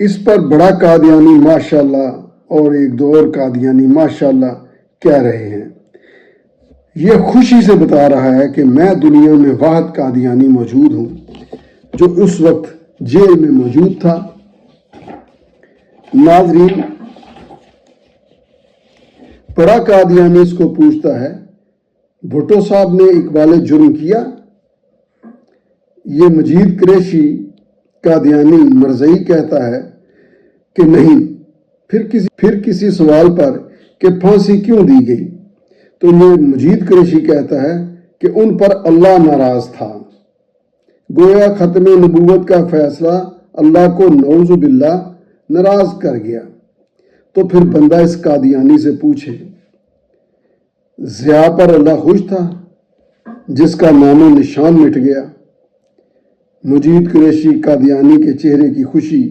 اس پر بڑا قادیانی ماشاءاللہ اور ایک دو اور قادیانی ماشاءاللہ کہہ رہے ہیں۔ یہ خوشی سے بتا رہا ہے کہ میں دنیا میں واحد قادیانی موجود ہوں جو اس وقت جیل میں موجود تھا۔ ناظرین، بڑا قادیانی اس کو پوچھتا ہے، بھٹو صاحب نے اقبال جرم کیا؟ یہ مجید قریشی قادیانی مرزئی کہتا ہے کہ نہیں۔ پھر کسی سوال پر کہ پھانسی کیوں دی گئی تو یہ مجید قریشی کہتا ہے کہ ان پر اللہ ناراض تھا۔ گویا ختم نبوت کا فیصلہ اللہ کو نعوذ باللہ ناراض کر گیا۔ تو پھر بندہ اس قادیانی سے پوچھے، ضیاء پر اللہ خوش تھا جس کا نام و نشان مٹ گیا؟ مجید قریشی قادیانی کے چہرے کی خوشی